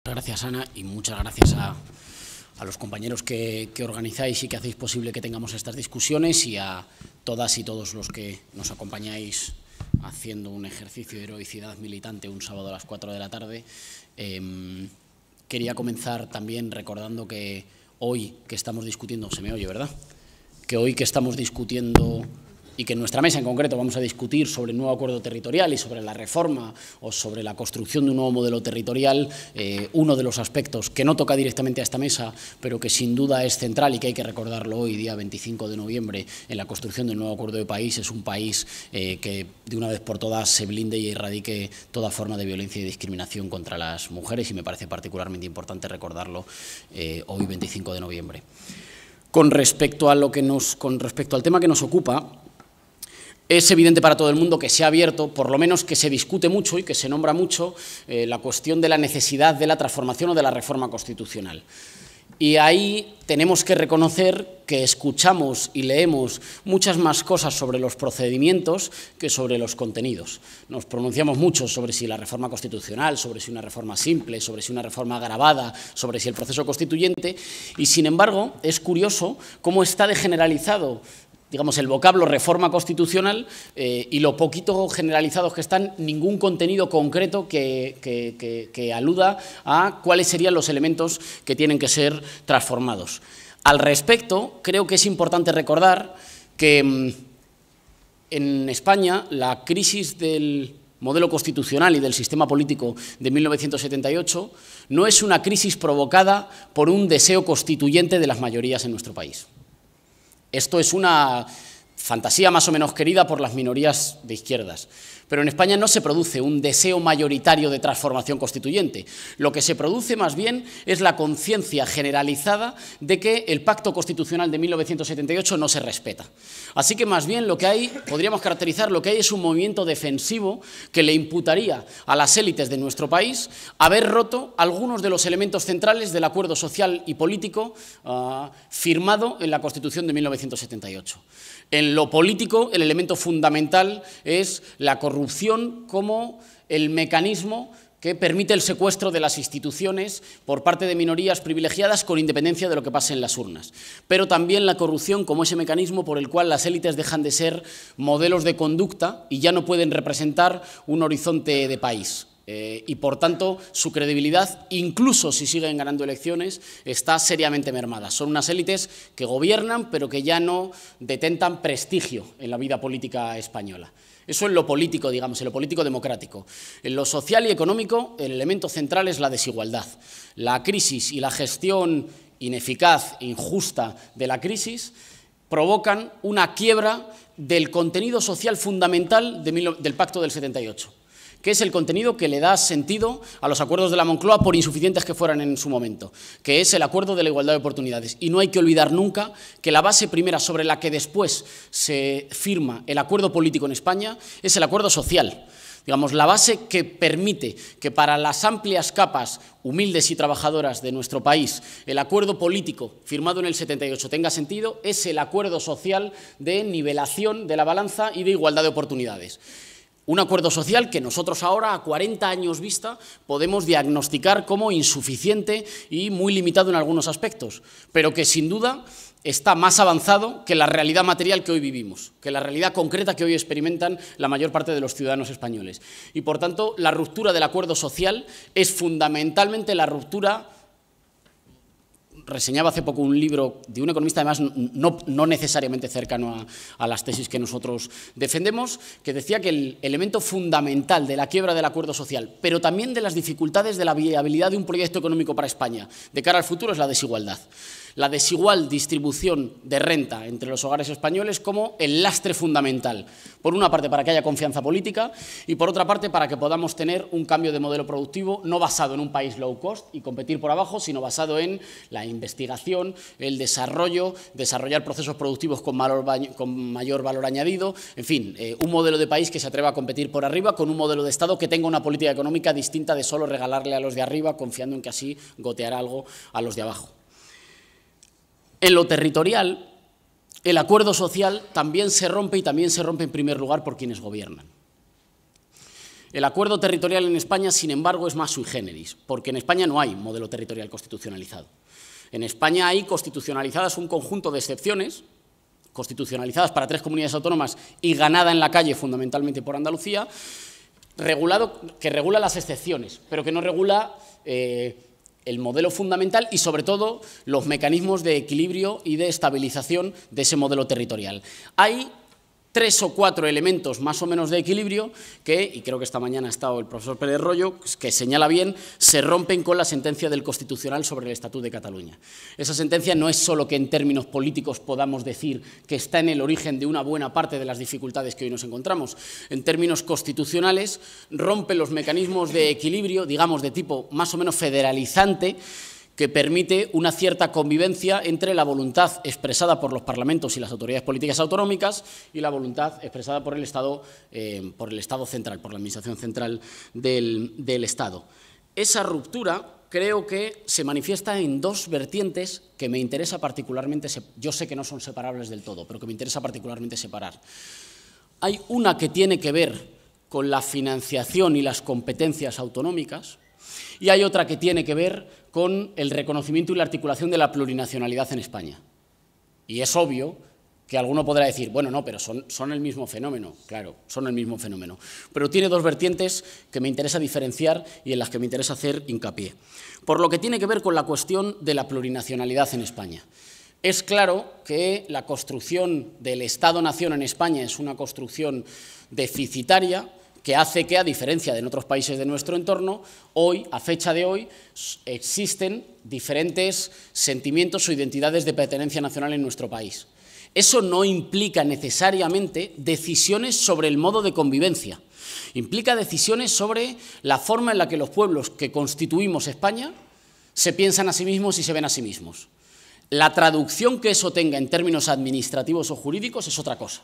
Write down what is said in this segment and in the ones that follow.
Gracias, Ana, y muchas gracias a los compañeros que organizáis y que hacéis posible que tengamos estas discusiones, y a todas y todos los que nos acompañáis haciendo un ejercicio de heroicidad militante un sábado a las 4 de la tarde. Quería comenzar también recordando que hoy que estamos discutiendo, se me oye, ¿verdad?, que hoy que estamos discutiendo y que en nuestra mesa en concreto vamos a discutir sobre el nuevo acuerdo territorial y sobre la reforma o sobre la construcción de un nuevo modelo territorial, uno de los aspectos que no toca directamente a esta mesa, pero que sin duda es central y que hay que recordarlo hoy, día 25 de noviembre, en la construcción del nuevo acuerdo de país, es un país que de una vez por todas se blinde y erradique toda forma de violencia y discriminación contra las mujeres, y me parece particularmente importante recordarlo hoy, 25 de noviembre. Con respecto al tema que nos ocupa, es evidente para todo el mundo que se ha abierto, por lo menos que se discute mucho y que se nombra mucho, la cuestión de la necesidad de la transformación o de la reforma constitucional. Y ahí tenemos que reconocer que escuchamos y leemos muchas más cosas sobre los procedimientos que sobre los contenidos. Nos pronunciamos mucho sobre si la reforma constitucional, sobre si una reforma simple, sobre si una reforma agravada, sobre si el proceso constituyente, y sin embargo es curioso cómo está degeneralizado, digamos, el vocablo reforma constitucional y lo poquito generalizados que están, ningún contenido concreto que aluda a cuáles serían los elementos que tienen que ser transformados. Al respecto, creo que es importante recordar que en España la crisis del modelo constitucional y del sistema político de 1978 no es una crisis provocada por un deseo constituyente de las mayorías en nuestro país. Esto es una fantasía más o menos querida por las minorías de izquierdas. Pero en España no se produce un deseo mayoritario de transformación constituyente. Lo que se produce más bien es la conciencia generalizada de que el Pacto Constitucional de 1978 no se respeta. Así que más bien lo que hay, podríamos caracterizar, lo que hay es un movimiento defensivo que le imputaría a las élites de nuestro país haber roto algunos de los elementos centrales del acuerdo social y político firmado en la Constitución de 1978. En lo político, el elemento fundamental es la corrupción como el mecanismo que permite el secuestro de las instituciones por parte de minorías privilegiadas con independencia de lo que pase en las urnas. Pero también la corrupción como ese mecanismo por el cual las élites dejan de ser modelos de conducta y ya no pueden representar un horizonte de país. Y, por tanto, su credibilidad, incluso si siguen ganando elecciones, está seriamente mermada. Son unas élites que gobiernan, pero que ya no detentan prestigio en la vida política española. Eso en lo político, digamos, en lo político democrático. En lo social y económico, el elemento central es la desigualdad. La crisis y la gestión ineficaz, injusta de la crisis provocan una quiebra del contenido social fundamental del Pacto del 78. Que es el contenido que le da sentido a los acuerdos de la Moncloa, por insuficientes que fueran en su momento, que es el acuerdo de la igualdad de oportunidades. Y no hay que olvidar nunca que la base primera sobre la que después se firma el acuerdo político en España es el acuerdo social. Digamos, la base que permite que para las amplias capas humildes y trabajadoras de nuestro país el acuerdo político firmado en el 78 tenga sentido es el acuerdo social de nivelación de la balanza y de igualdad de oportunidades. Un acuerdo social que nosotros ahora, a 40 años vista, podemos diagnosticar como insuficiente y muy limitado en algunos aspectos, pero que sin duda está más avanzado que la realidad material que hoy vivimos, que la realidad concreta que hoy experimentan la mayor parte de los ciudadanos españoles. Y, por tanto, la ruptura del acuerdo social es fundamentalmente la ruptura. Reseñaba hace poco un libro de un economista, además no necesariamente cercano a las tesis que nosotros defendemos, que decía que el elemento fundamental de la quiebra del acuerdo social, pero también de las dificultades de la viabilidad de un proyecto económico para España de cara al futuro, es la desigualdad. La desigual distribución de renta entre los hogares españoles como el lastre fundamental, por una parte para que haya confianza política y por otra parte para que podamos tener un cambio de modelo productivo no basado en un país low cost y competir por abajo, sino basado en la investigación, el desarrollo, desarrollar procesos productivos con mayor valor añadido, en fin, un modelo de país que se atreva a competir por arriba con un modelo de Estado que tenga una política económica distinta de solo regalarle a los de arriba confiando en que así goteará algo a los de abajo. En lo territorial, el acuerdo social también se rompe, y también se rompe en primer lugar por quienes gobiernan. El acuerdo territorial en España, sin embargo, es más sui generis, porque en España no hay modelo territorial constitucionalizado. En España hay constitucionalizadas un conjunto de excepciones, constitucionalizadas para 3 comunidades autónomas y ganada en la calle fundamentalmente por Andalucía, que regula las excepciones, pero que no regula el modelo fundamental y, sobre todo, los mecanismos de equilibrio y de estabilización de ese modelo territorial. Hay 3 o 4 elementos más o menos de equilibrio que, y creo que esta mañana ha estado el profesor Pérez Royo, que señala bien, se rompen con la sentencia del Constitucional sobre el Estatut de Cataluña. Esa sentencia no es solo que en términos políticos podamos decir que está en el origen de una buena parte de las dificultades que hoy nos encontramos. En términos constitucionales, rompe los mecanismos de equilibrio, digamos, de tipo más o menos federalizante, que permite una cierta convivencia entre la voluntad expresada por los parlamentos y las autoridades políticas autonómicas y la voluntad expresada por el Estado central, por la Administración central del Estado. Esa ruptura creo que se manifiesta en 2 vertientes que me interesa particularmente, yo sé que no son separables del todo, pero que me interesa particularmente separar. Hay una que tiene que ver con la financiación y las competencias autonómicas, y hay otra que tiene que ver con el reconocimiento y la articulación de la plurinacionalidad en España. Y es obvio que alguno podrá decir, bueno, no, pero son el mismo fenómeno. Claro, son el mismo fenómeno. Pero tiene 2 vertientes que me interesa diferenciar y en las que me interesa hacer hincapié. Por lo que tiene que ver con la cuestión de la plurinacionalidad en España. Es claro que la construcción del Estado-nación en España es una construcción deficitaria, que hace que, a diferencia de en otros países de nuestro entorno, hoy, a fecha de hoy, existen diferentes sentimientos o identidades de pertenencia nacional en nuestro país. Eso no implica necesariamente decisiones sobre el modo de convivencia, implica decisiones sobre la forma en la que los pueblos que constituimos España se piensan a sí mismos y se ven a sí mismos. La traducción que eso tenga en términos administrativos o jurídicos es otra cosa.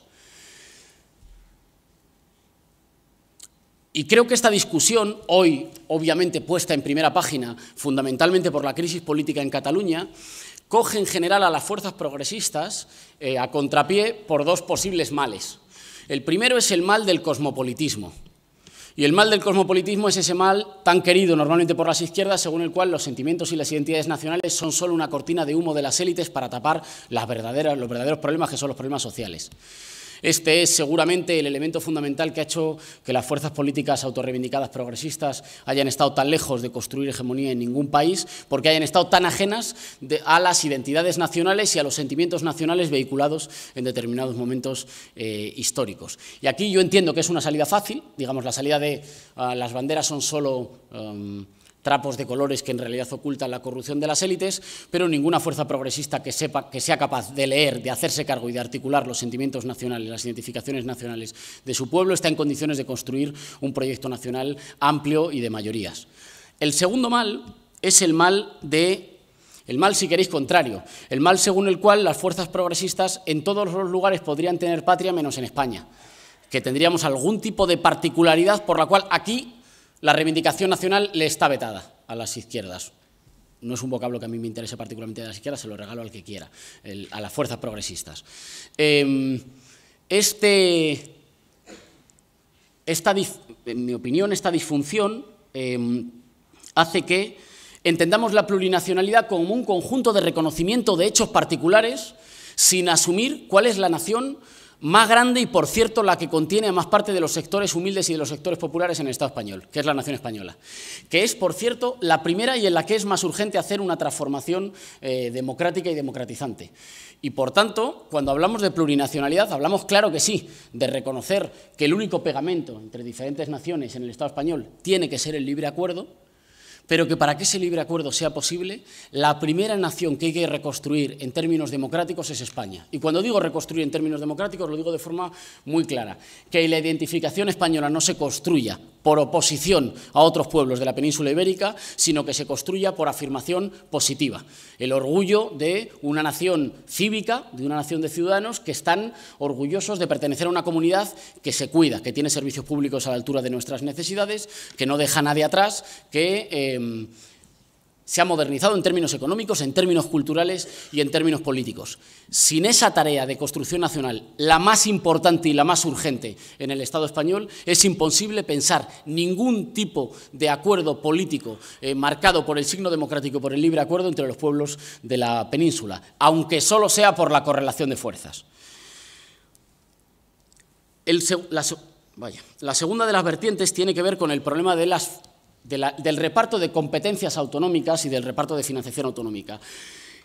Y creo que esta discusión, hoy obviamente puesta en primera página, fundamentalmente por la crisis política en Cataluña, coge en general a las fuerzas progresistas a contrapié por 2 posibles males. El primero es el mal del cosmopolitismo. Y el mal del cosmopolitismo es ese mal tan querido normalmente por las izquierdas, según el cual los sentimientos y las identidades nacionales son solo una cortina de humo de las élites para tapar los verdaderos problemas, que son los problemas sociales. Este es seguramente el elemento fundamental que ha hecho que las fuerzas políticas autorreivindicadas progresistas hayan estado tan lejos de construir hegemonía en ningún país, porque hayan estado tan ajenas a las identidades nacionales y a los sentimientos nacionales vehiculados en determinados momentos históricos. Y aquí yo entiendo que es una salida fácil, digamos, la salida de las banderas son solo trapos de colores que en realidad ocultan la corrupción de las élites, pero ninguna fuerza progresista que sea capaz de leer, de hacerse cargo y de articular los sentimientos nacionales, las identificaciones nacionales de su pueblo, está en condiciones de construir un proyecto nacional amplio y de mayorías. El segundo mal es el mal, si queréis, contrario, el mal según el cual las fuerzas progresistas en todos los lugares podrían tener patria menos en España, que tendríamos algún tipo de particularidad por la cual aquí la reivindicación nacional le está vetada a las izquierdas. No es un vocablo que a mí me interese particularmente de las izquierdas, se lo regalo al que quiera, a las fuerzas progresistas. En mi opinión, esta disfunción hace que entendamos la plurinacionalidad como un conjunto de reconocimiento de hechos particulares sin asumir cuál es la nación más grande y, por cierto, la que contiene a más parte de los sectores humildes y de los sectores populares en el Estado español, que es la nación española, que es, por cierto, la primera y en la que es más urgente hacer una transformación democrática y democratizante. Y, por tanto, cuando hablamos de plurinacionalidad, hablamos, claro que sí, de reconocer que el único pegamento entre diferentes naciones en el Estado español tiene que ser el libre acuerdo, pero que para que ese libre acuerdo sea posible, la primera nación que hay que reconstruir en términos democráticos es España. Y cuando digo reconstruir en términos democráticos, lo digo de forma muy clara, que la identificación española no se construya por oposición a otros pueblos de la península ibérica, sino que se construya por afirmación positiva. El orgullo de una nación cívica, de una nación de ciudadanos que están orgullosos de pertenecer a una comunidad que se cuida, que tiene servicios públicos a la altura de nuestras necesidades, que no deja a nadie atrás, que Se ha modernizado en términos económicos, en términos culturales y en términos políticos. Sin esa tarea de construcción nacional, la más importante y la más urgente en el Estado español, es imposible pensar ningún tipo de acuerdo político marcado por el signo democrático, por el libre acuerdo entre los pueblos de la península, aunque solo sea por la correlación de fuerzas. La segunda de las vertientes tiene que ver con el problema del reparto de competencias autonómicas y del reparto de financiación autonómica.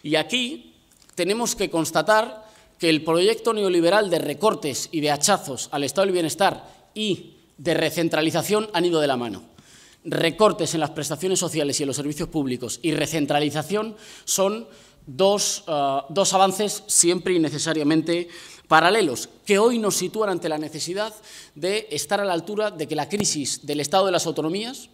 Y aquí tenemos que constatar que el proyecto neoliberal de recortes y de hachazos al estado del bienestar y de recentralización han ido de la mano. Recortes en las prestaciones sociales y en los servicios públicos y recentralización son dos avances siempre y necesariamente paralelos, que hoy nos sitúan ante la necesidad de estar a la altura de que la crisis del Estado de las Autonomías,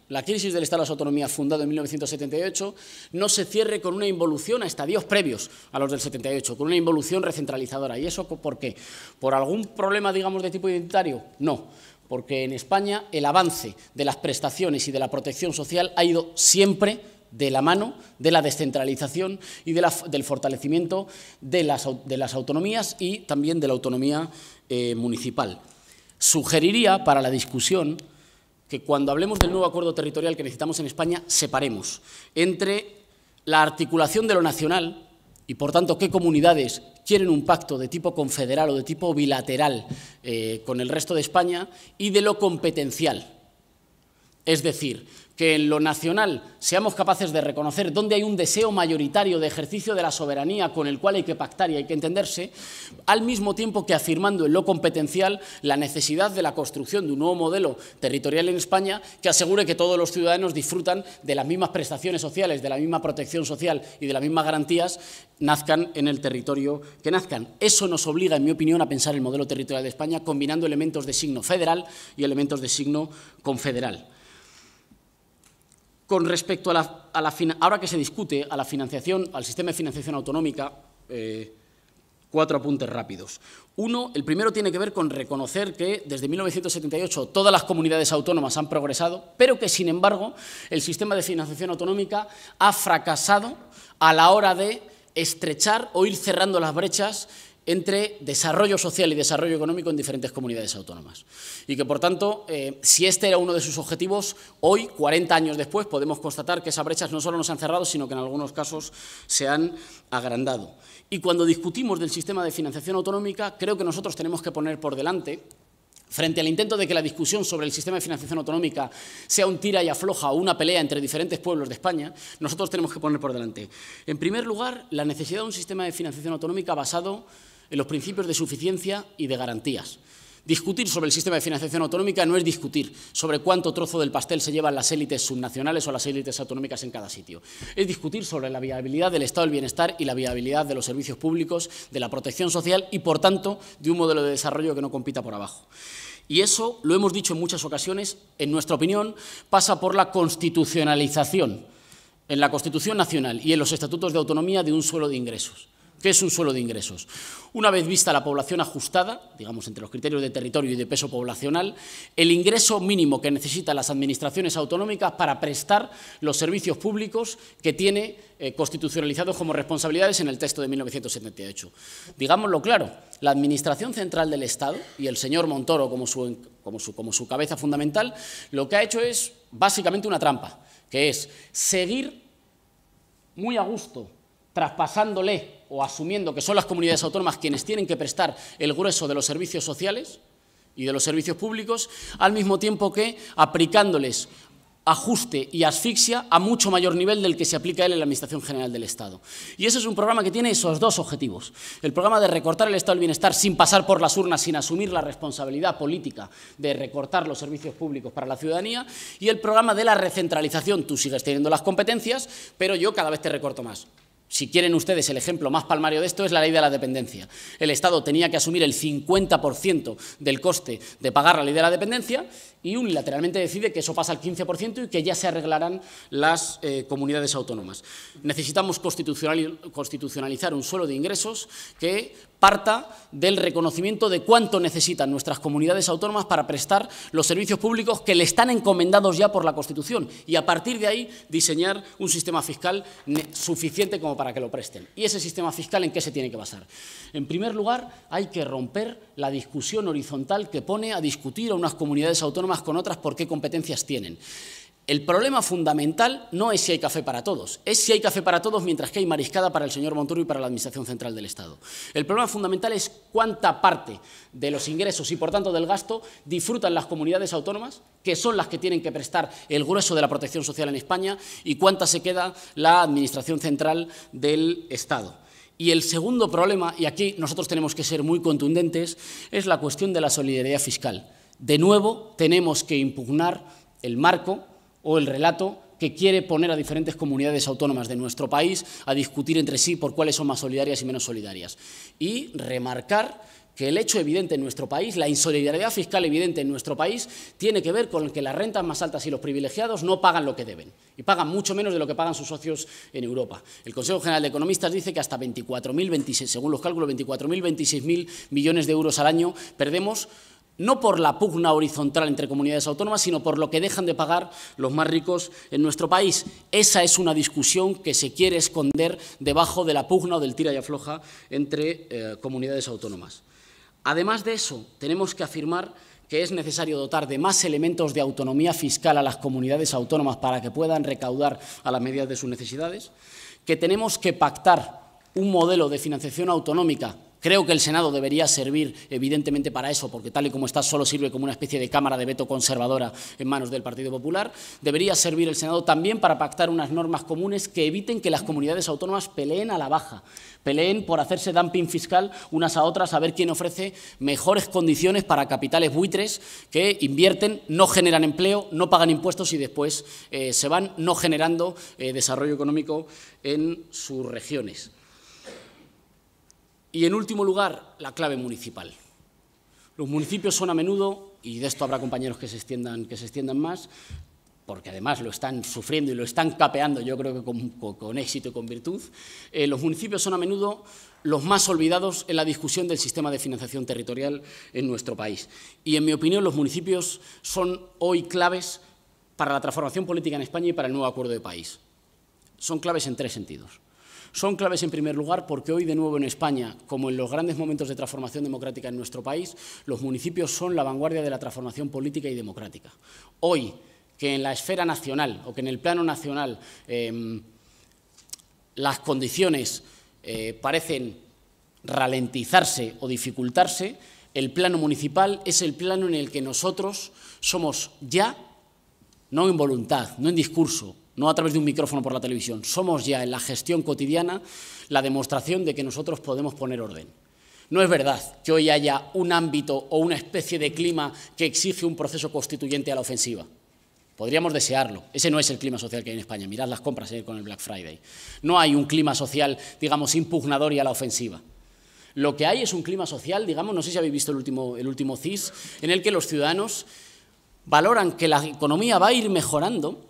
fundado en 1978, no se cierre con una involución a estadios previos a los del 78, con una involución recentralizadora. ¿Y eso por qué? ¿Por algún problema, digamos, de tipo identitario? No, porque en España el avance de las prestaciones y de la protección social ha ido siempre de la mano de la descentralización y del fortalecimiento de las autonomías y también de la autonomía municipal. Sugeriría para la discusión que cuando hablemos del nuevo acuerdo territorial que necesitamos en España, separemos entre la articulación de lo nacional y, por tanto, qué comunidades quieren un pacto de tipo confederal o de tipo bilateral con el resto de España, y de lo competencial. Es decir, que en lo nacional seamos capaces de reconocer dónde hay un deseo mayoritario de ejercicio de la soberanía con el cual hay que pactar y hay que entenderse, al mismo tiempo que afirmando en lo competencial la necesidad de la construcción de un nuevo modelo territorial en España que asegure que todos los ciudadanos disfrutan de las mismas prestaciones sociales, de la misma protección social y de las mismas garantías, nazcan en el territorio que nazcan. Eso nos obliga, en mi opinión, a pensar el modelo territorial de España combinando elementos de signo federal y elementos de signo confederal. Con respecto ahora que se discute a la financiación, al sistema de financiación autonómica, 4 apuntes rápidos. El primero tiene que ver con reconocer que desde 1978 todas las comunidades autónomas han progresado, pero que, sin embargo, el sistema de financiación autonómica ha fracasado a la hora de estrechar o ir cerrando las brechas entre desarrollo social y desarrollo económico en diferentes comunidades autónomas. Y que, por tanto, si este era uno de sus objetivos, hoy, 40 años después, podemos constatar que esas brechas no solo no se han cerrado, sino que en algunos casos se han agrandado. Y cuando discutimos del sistema de financiación autonómica, creo que nosotros tenemos que poner por delante, frente al intento de que la discusión sobre el sistema de financiación autonómica sea un tira y afloja o una pelea entre diferentes pueblos de España, nosotros tenemos que poner por delante, en primer lugar, la necesidad de un sistema de financiación autonómica basado en los principios de suficiencia y de garantías. Discutir sobre el sistema de financiación autonómica no es discutir sobre cuánto trozo del pastel se llevan las élites subnacionales o las élites autonómicas en cada sitio. Es discutir sobre la viabilidad del estado del bienestar y la viabilidad de los servicios públicos, de la protección social y, por tanto, de un modelo de desarrollo que no compita por abajo. Y eso, lo hemos dicho en muchas ocasiones, en nuestra opinión, pasa por la constitucionalización en la Constitución Nacional y en los estatutos de autonomía de un suelo de ingresos. ¿Qué es un suelo de ingresos? Una vez vista la población ajustada, digamos, entre los criterios de territorio y de peso poblacional, el ingreso mínimo que necesitan las administraciones autonómicas para prestar los servicios públicos que tiene constitucionalizados como responsabilidades en el texto de 1978. Digámoslo claro, la Administración Central del Estado y el señor Montoro como su cabeza fundamental, lo que ha hecho es básicamente una trampa, que es seguir muy a gusto traspasándole o asumiendo que son las comunidades autónomas quienes tienen que prestar el grueso de los servicios sociales y de los servicios públicos, al mismo tiempo que aplicándoles ajuste y asfixia a mucho mayor nivel del que se aplica a él en la Administración General del Estado. Y ese es un programa que tiene esos dos objetivos. El programa de recortar el estado del bienestar sin pasar por las urnas, sin asumir la responsabilidad política de recortar los servicios públicos para la ciudadanía, y el programa de la recentralización. Tú sigues teniendo las competencias, pero yo cada vez te recorto más. Si quieren ustedes, el ejemplo más palmario de esto es la ley de la dependencia. El Estado tenía que asumir el 50% del coste de pagar la ley de la dependencia y unilateralmente decide que eso pasa al 15% y que ya se arreglarán las comunidades autónomas. Necesitamos constitucionalizar un suelo de ingresos que parta del reconocimiento de cuánto necesitan nuestras comunidades autónomas para prestar los servicios públicos que le están encomendados ya por la Constitución y a partir de ahí diseñar un sistema fiscal suficiente como para que lo presten. ¿Y ese sistema fiscal en qué se tiene que basar? En primer lugar, hay que romper la discusión horizontal que pone a discutir a unas comunidades autónomas con otras por qué competencias tienen. El problema fundamental no es si hay café para todos, es si hay café para todos mientras que hay mariscada para el señor Montoro y para la Administración Central del Estado. El problema fundamental es cuánta parte de los ingresos y, por tanto, del gasto disfrutan las comunidades autónomas, que son las que tienen que prestar el grueso de la protección social en España, y cuánta se queda la Administración Central del Estado. Y el segundo problema, y aquí nosotros tenemos que ser muy contundentes, es la cuestión de la solidaridad fiscal. De nuevo, tenemos que impugnar el marco o el relato que quiere poner a diferentes comunidades autónomas de nuestro país a discutir entre sí por cuáles son más solidarias y menos solidarias. Y remarcar que el hecho evidente en nuestro país, la insolidaridad fiscal evidente en nuestro país, tiene que ver con que las rentas más altas y los privilegiados no pagan lo que deben, y pagan mucho menos de lo que pagan sus socios en Europa. El Consejo General de Economistas dice que hasta 24.026, según los cálculos, 24.000, 26.000 millones de euros al año perdemos, no por la pugna horizontal entre comunidades autónomas, sino por lo que dejan de pagar los más ricos en nuestro país. Esa es una discusión que se quiere esconder debajo de la pugna o del tira y afloja entre comunidades autónomas. Además de eso, tenemos que afirmar que es necesario dotar de más elementos de autonomía fiscal a las comunidades autónomas para que puedan recaudar a la medida de sus necesidades, que tenemos que pactar un modelo de financiación autonómica. Creo que el Senado debería servir, evidentemente, para eso, porque tal y como está solo sirve como una especie de cámara de veto conservadora en manos del Partido Popular. Debería servir el Senado también para pactar unas normas comunes que eviten que las comunidades autónomas peleen a la baja, peleen por hacerse dumping fiscal unas a otras, a ver quién ofrece mejores condiciones para capitales buitres que invierten, no generan empleo, no pagan impuestos y después se van no generando desarrollo económico en sus regiones. Y, en último lugar, la clave municipal. Los municipios son a menudo, y de esto habrá compañeros que se extiendan más, porque además lo están sufriendo y lo están capeando, yo creo que con éxito y con virtud, los municipios son a menudo los más olvidados en la discusión del sistema de financiación territorial en nuestro país. Y, en mi opinión, los municipios son hoy claves para la transformación política en España y para el nuevo acuerdo de país. Son claves en tres sentidos. Son claves, en primer lugar, porque hoy, de nuevo en España, como en los grandes momentos de transformación democrática en nuestro país, los municipios son la vanguardia de la transformación política y democrática. Hoy, que en la esfera nacional o que en el plano nacional las condiciones parecen ralentizarse o dificultarse, el plano municipal es el plano en el que nosotros somos ya, no en voluntad, no en discurso, no a través de un micrófono por la televisión, somos ya en la gestión cotidiana la demostración de que nosotros podemos poner orden. No es verdad que hoy haya un ámbito o una especie de clima que exige un proceso constituyente a la ofensiva. Podríamos desearlo. Ese no es el clima social que hay en España. Mirad las compras con el Black Friday. No hay un clima social, digamos, impugnador y a la ofensiva. Lo que hay es un clima social, digamos, no sé si habéis visto el último CIS, en el que los ciudadanos valoran que la economía va a ir mejorando.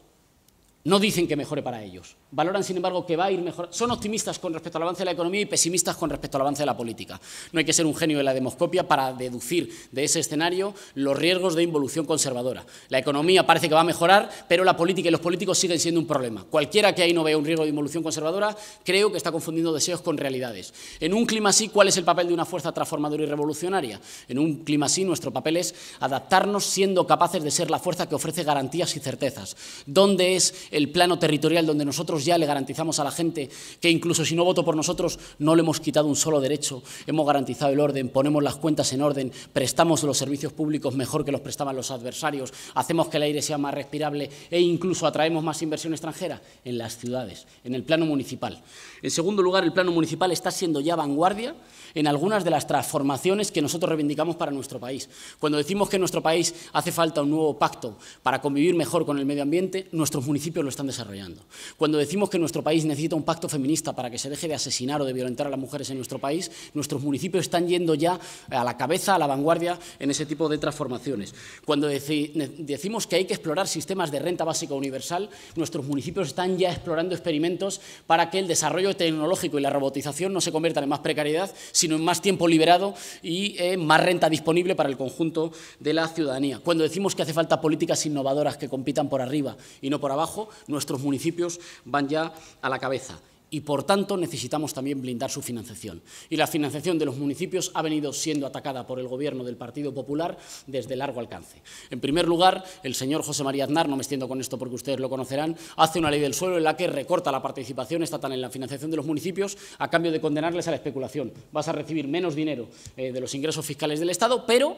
No dicen que mejore para ellos. Valoran, sin embargo, que va a ir mejor. Son optimistas con respecto al avance de la economía y pesimistas con respecto al avance de la política. No hay que ser un genio de la demoscopia para deducir de ese escenario los riesgos de involución conservadora. La economía parece que va a mejorar, pero la política y los políticos siguen siendo un problema. Cualquiera que ahí no vea un riesgo de involución conservadora, creo que está confundiendo deseos con realidades. En un clima así, ¿cuál es el papel de una fuerza transformadora y revolucionaria? En un clima así, nuestro papel es adaptarnos siendo capaces de ser la fuerza que ofrece garantías y certezas. ¿Dónde es el plano territorial donde nosotros ya le garantizamos a la gente que incluso si no votó por nosotros no le hemos quitado un solo derecho, hemos garantizado el orden, ponemos las cuentas en orden, prestamos los servicios públicos mejor que los prestaban los adversarios, hacemos que el aire sea más respirable e incluso atraemos más inversión extranjera? En las ciudades, en el plano municipal. En segundo lugar, el plano municipal está siendo ya vanguardia en algunas de las transformaciones que nosotros reivindicamos para nuestro país. Cuando decimos que en nuestro país hace falta un nuevo pacto para convivir mejor con el medio ambiente, nuestros municipios lo están desarrollando. Cuando decimos que nuestro país necesita un pacto feminista para que se deje de asesinar o de violentar a las mujeres en nuestro país, nuestros municipios están yendo ya a la cabeza, a la vanguardia en ese tipo de transformaciones. Cuando decimos que hay que explorar sistemas de renta básica universal, nuestros municipios están ya explorando experimentos para que el desarrollo tecnológico y la robotización no se conviertan en más precariedad, sino en más tiempo liberado y más renta disponible para el conjunto de la ciudadanía. Cuando decimos que hace falta políticas innovadoras que compitan por arriba y no por abajo, nuestros municipios van ya a la cabeza. Y, por tanto, necesitamos también blindar su financiación. Y la financiación de los municipios ha venido siendo atacada por el Gobierno del Partido Popular desde largo alcance. En primer lugar, el señor José María Aznar, no me extiendo con esto porque ustedes lo conocerán, hace una ley del suelo en la que recorta la participación estatal en la financiación de los municipios a cambio de condenarles a la especulación. Vas a recibir menos dinero de los ingresos fiscales del Estado, pero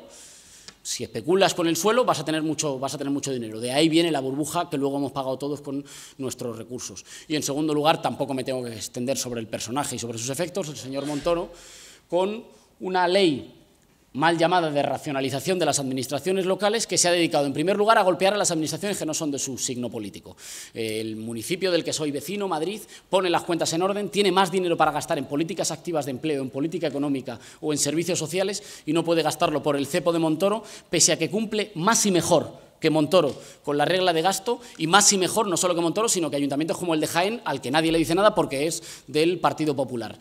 si especulas con el suelo vas a tener mucho dinero. De ahí viene la burbuja que luego hemos pagado todos con nuestros recursos. Y, en segundo lugar, tampoco me tengo que extender sobre el personaje y sobre sus efectos, el señor Montoro, con una ley mal llamada de racionalización de las administraciones locales, que se ha dedicado, en primer lugar, a golpear a las administraciones que no son de su signo político. El municipio del que soy vecino, Madrid, pone las cuentas en orden, tiene más dinero para gastar en políticas activas de empleo, en política económica o en servicios sociales y no puede gastarlo por el cepo de Montoro, pese a que cumple más y mejor que Montoro con la regla de gasto, y más y mejor no solo que Montoro, sino que ayuntamientos como el de Jaén, al que nadie le dice nada porque es del Partido Popular.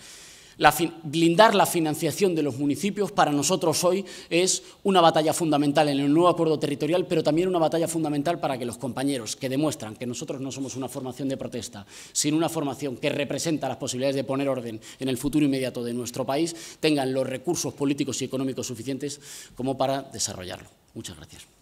Blindar la financiación de los municipios para nosotros hoy es una batalla fundamental en el nuevo acuerdo territorial, pero también una batalla fundamental para que los compañeros que demuestran que nosotros no somos una formación de protesta, sino una formación que representa las posibilidades de poner orden en el futuro inmediato de nuestro país, tengan los recursos políticos y económicos suficientes como para desarrollarlo. Muchas gracias.